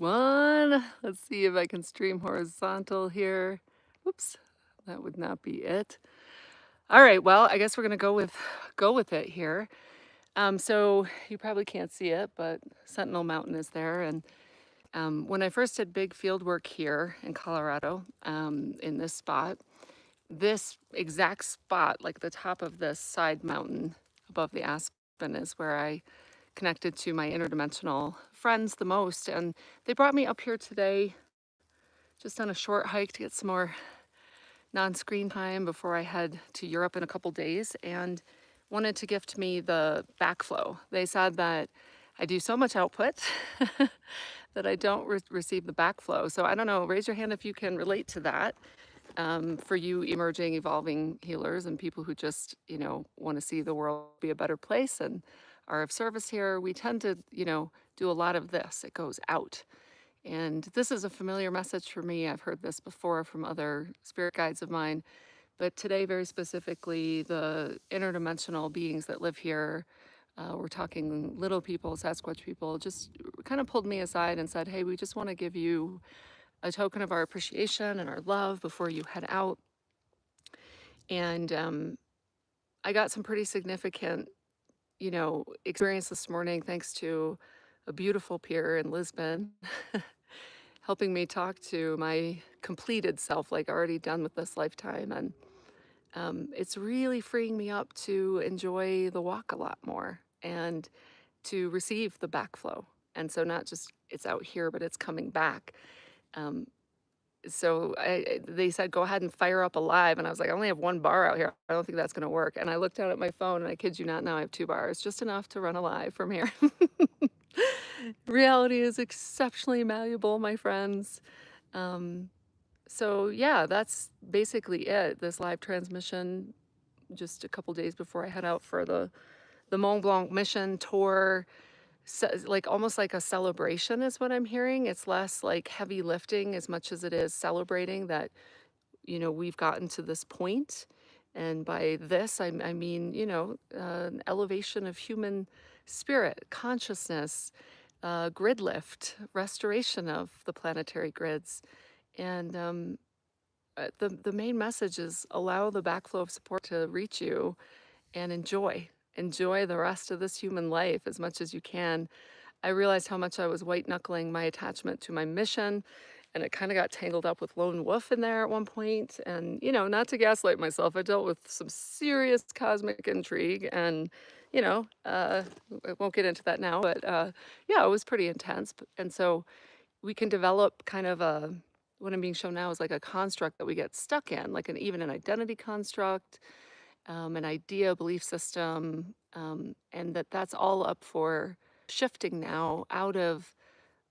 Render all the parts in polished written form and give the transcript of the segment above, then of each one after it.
everyone. Let's see if I can stream horizontal here. Whoops, that would not be it. All right, well, I guess we're gonna go with it here. So you probably can't see it, but Sentinel Mountain is there. And when I first did big field work here in Colorado, in this exact spot, like the top of this side mountain above the aspen, is where I connected to my interdimensional friends the most. And they brought me up here today just on a short hike to get some more non-screen time before I head to Europe in a couple days, and wanted to gift me the backflow. They said that I do so much output that I don't receive the backflow. So I don't know, raise your hand if you can relate to that. For you emerging, evolving healers and people who just, want to see the world be a better place and are of service here, we tend to, do a lot of this. It goes out. And this is a familiar message for me. I've heard this before from other spirit guides of mine. But today, very specifically, the interdimensional beings that live here, we're talking little people, Sasquatch people, just kind of pulled me aside and said, hey, we just want to give you a token of our appreciation and our love before you head out. And I got some pretty significant, experience this morning thanks to a beautiful peer in Lisbon helping me talk to my completed self, like already done with this lifetime. And it's really freeing me up to enjoy the walk a lot more and to receive the backflow. And so not just it's out here, but it's coming back. Um, so they said, go ahead and fire up a live. And I was like, I only have one bar out here. I don't think that's going to work. And I looked down at my phone and I kid you not, now I have 2 bars, just enough to run a live from here. Reality is exceptionally malleable, my friends. So yeah, that's basically it. This live transmission just a couple days before I head out for the Mont Blanc mission tour. So, like almost like a celebration is what I'm hearing. It's less like heavy lifting as much as it is celebrating that, we've gotten to this point. And by this, I mean, an elevation of human spirit, consciousness, grid lift, restoration of the planetary grids. And the main message is allow the backflow of support to reach you and enjoy the rest of this human life as much as you can. I realized how much I was white knuckling my attachment to my mission, and it kind of got tangled up with lone wolf in there at one point. And not to gaslight myself, I dealt with some serious cosmic intrigue, and I won't get into that now, but yeah, it was pretty intense. And so we can develop kind of what I'm being shown now is like a construct that we get stuck in, like even an identity construct, an idea, belief system, and that's all up for shifting now out of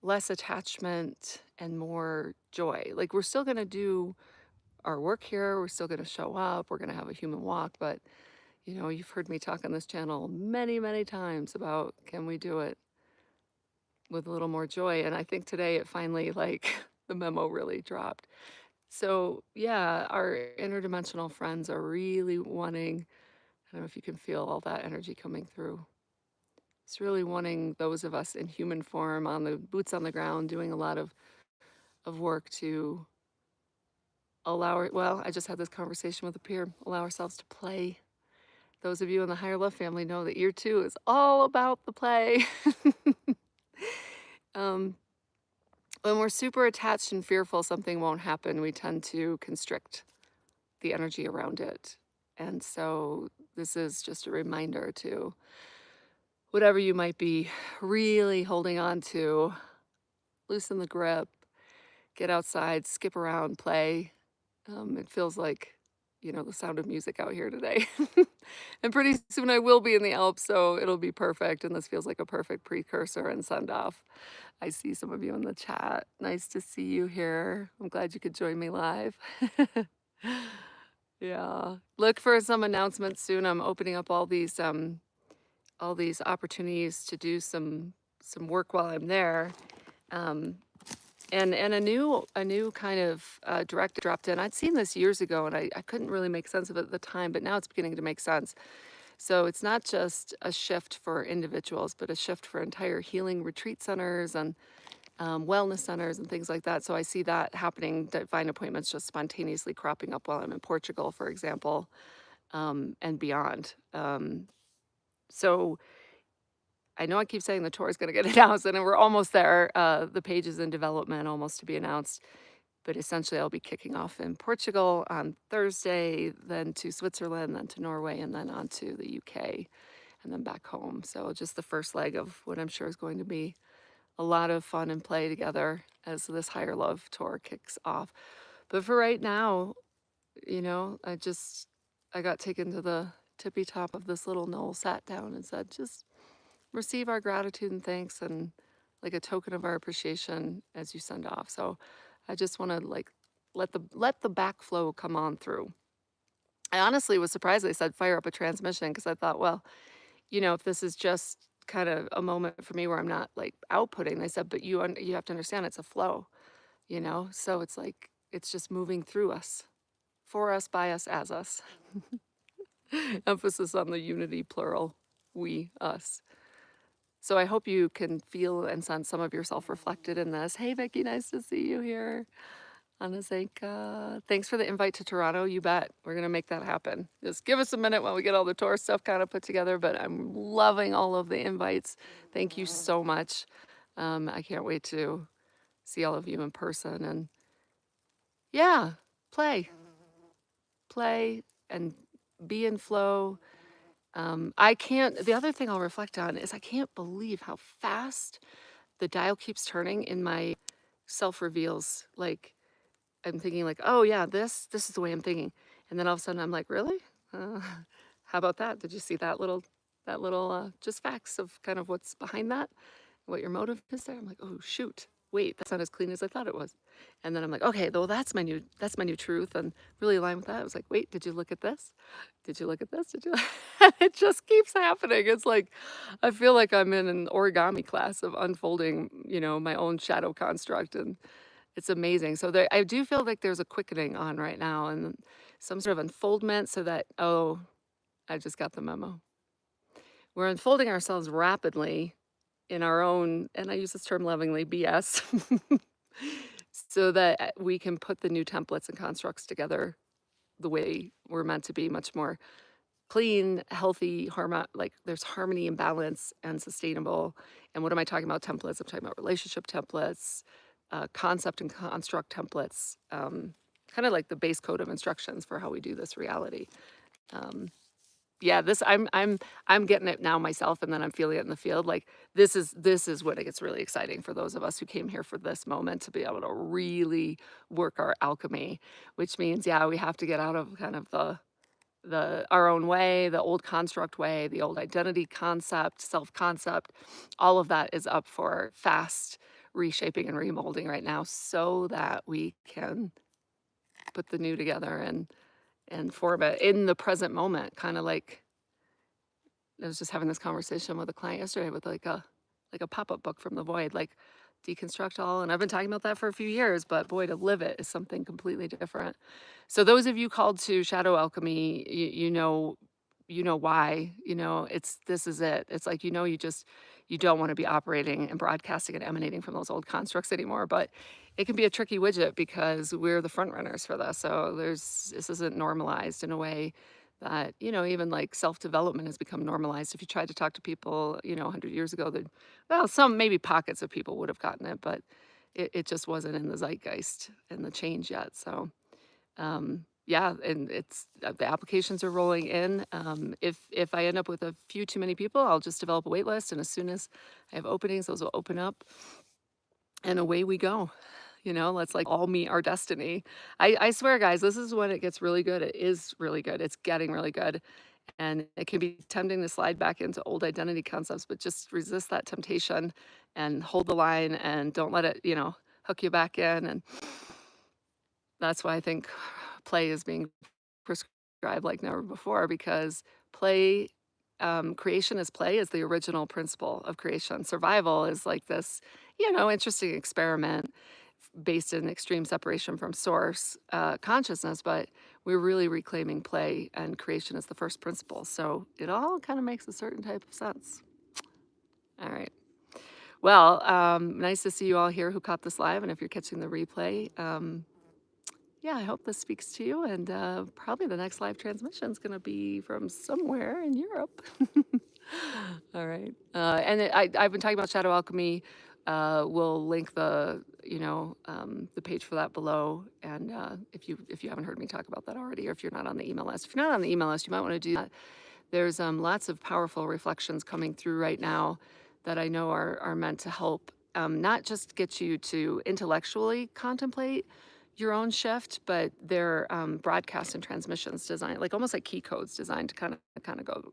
less attachment and more joy. Like we're still going to do our work here, we're still going to show up, we're going to have a human walk, but you've heard me talk on this channel many, many times about can we do it with a little more joy? And I think today it finally like the memo really dropped. So yeah, our interdimensional friends are really wanting, I don't know if you can feel all that energy coming through. It's really wanting those of us in human form on the boots on the ground doing a lot of work to well, I just had this conversation with a peer, allow ourselves to play. Those of you in the higher love family know that year 2 is all about the play. um, when we're super attached and fearful something won't happen, we tend to constrict the energy around it. And so this is just a reminder to whatever you might be really holding on to, loosen the grip, get outside, skip around, play. It feels like, the sound of music out here today. And pretty soon I will be in the Alps, so it'll be perfect. And this feels like a perfect precursor and send off. I see some of you in the chat. Nice to see you here. I'm glad you could join me live. Yeah. Look for some announcements soon. I'm opening up all these opportunities to do some work while I'm there. And a new kind of directive dropped in. I'd seen this years ago and I couldn't really make sense of it at the time, but now it's beginning to make sense. So it's not just a shift for individuals, but a shift for entire healing retreat centers and wellness centers and things like that. So I see that happening, divine appointments just spontaneously cropping up while I'm in Portugal, for example, and beyond. So I know I keep saying the tour is going to get announced, and we're almost there. The page is in development, almost to be announced. But essentially, I'll be kicking off in Portugal on Thursday, then to Switzerland, then to Norway, and then on to the UK, and then back home. So just the first leg of what I'm sure is going to be a lot of fun and play together as this Higher Love tour kicks off. But for right now, I got taken to the tippy top of this little knoll, sat down and said, just receive our gratitude and thanks and like a token of our appreciation as you send off. So I just want to like let the backflow come on through. I honestly was surprised they said fire up a transmission because I thought, well, if this is just kind of a moment for me where I'm not like outputting, they said, but you have to understand it's a flow, So it's like it's just moving through us, for us, by us, as us. Emphasis on the unity plural, we, us. So I hope you can feel and sense some of yourself reflected in this. Hey, Vicky, nice to see you here. Anasenka, thanks for the invite to Toronto. You bet. We're going to make that happen. Just give us a minute while we get all the tour stuff kind of put together, but I'm loving all of the invites. Thank you so much. I can't wait to see all of you in person. And yeah, play and be in flow. The other thing I'll reflect on is I can't believe how fast the dial keeps turning in my self reveals. Like, I'm thinking like, oh yeah, this is the way I'm thinking, and then all of a sudden I'm like, really? Uh, how about that? Did you see that little just facts of kind of what's behind that, what your motive is there? I'm like, oh shoot, wait, that's not as clean as I thought it was, and then I'm like, okay, though that's my new truth, and really align with that. I was like, wait, did you look at this? Did you look at this? Did you? It just keeps happening. It's like I feel like I'm in an origami class of unfolding, my own shadow construct and it's amazing. So I do feel like there's a quickening on right now and some sort of unfoldment so that, oh, I just got the memo. We're unfolding ourselves rapidly in our own, and I use this term lovingly, BS, so that we can put the new templates and constructs together the way we're meant to be, much more clean, healthy, like there's harmony and balance and sustainable. And what am I talking about? Templates. I'm talking about relationship templates, concept and construct templates, kind of like the base code of instructions for how we do this reality. Yeah, this I'm getting it now myself, and then I'm feeling it in the field. Like this is when it gets really exciting for those of us who came here for this moment to be able to really work our alchemy, which means yeah, we have to get out of kind of the our own way, the old construct way, the old identity concept, self-concept, all of that is up for fast reshaping and remolding right now so that we can put the new together and form it in the present moment. Kind of like I was just having this conversation with a client yesterday with like a pop-up book from the void, like deconstruct all. And I've been talking about that for a few years, but boy, to live it is something completely different. So those of you called to shadow alchemy, you know why, this is it. It's like, you don't want to be operating and broadcasting and emanating from those old constructs anymore, but it can be a tricky widget because we're the front runners for this. So this isn't normalized in a way that, even like self-development has become normalized. If you tried to talk to people, 100 years ago, well, some maybe pockets of people would have gotten it, but it just wasn't in the zeitgeist and the change yet. So, yeah, and the applications are rolling in. If I end up with a few too many people, I'll just develop a wait list, and as soon as I have openings, those will open up, and away we go. Let's like all meet our destiny. I swear, guys, this is when it gets really good. It is really good. It's getting really good. And it can be tempting to slide back into old identity concepts, but just resist that temptation and hold the line and don't let it, hook you back in. And that's why I think play is being prescribed like never before because creation is play is the original principle of creation. Survival is like this, interesting experiment based in extreme separation from source consciousness, but we're really reclaiming play and creation as the first principle. So it all kind of makes a certain type of sense. All right. Well, nice to see you all here who caught this live, and if you're catching the replay, yeah, I hope this speaks to you. And probably the next live transmission is going to be from somewhere in Europe. All right. I've been talking about Shadow Alchemy. We'll link the page for that below. And if you haven't heard me talk about that already, or if you're not on the email list, if you're not on the email list, you might want to do that. There's lots of powerful reflections coming through right now that I know are meant to help, not just get you to intellectually contemplate your own shift, but they're broadcast and transmissions designed, like almost like key codes designed to kind of go,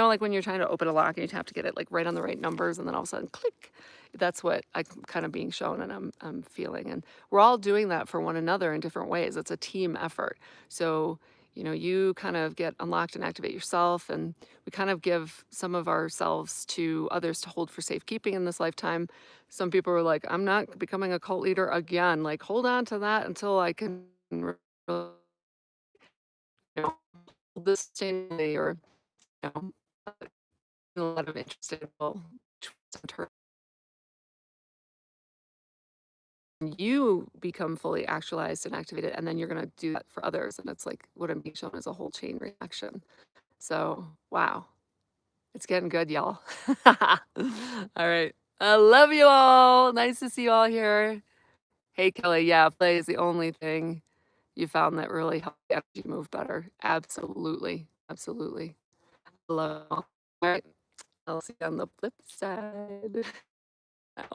like when you're trying to open a lock and you have to get it like right on the right numbers, and then all of a sudden, click. That's what I'm kind of being shown, and I'm feeling, and we're all doing that for one another in different ways. It's a team effort. So you kind of get unlocked and activate yourself, and we kind of give some of ourselves to others to hold for safekeeping in this lifetime. Some people were like, I'm not becoming a cult leader again. Like, hold on to that until I can, hold this sustainably, or, you know, a lot of interested people. You become fully actualized and activated, and then you're going to do that for others. And it's like what I'm being shown is a whole chain reaction. So, wow. It's getting good, y'all. All right. I love you all. Nice to see you all here. Hey, Kelly. Yeah, play is the only thing you found that really helped the energy move better. Absolutely. Absolutely. Love you all. All right. I'll see you on the flip side. Now.